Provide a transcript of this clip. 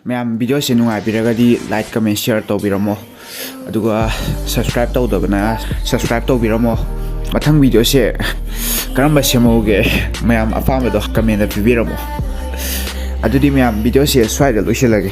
ma'am video से नुंगाइबिरगदी like comment share तौबिरमो अदुगा सब्सक्राइब तौदबना सब्सक्राइब तौबिरमो मथंग वीडियो से करम सेमोगे मैम अपामदो कमेंट पिबिरमो अदुदी मैम वीडियो से स्वाइद लोइसलगे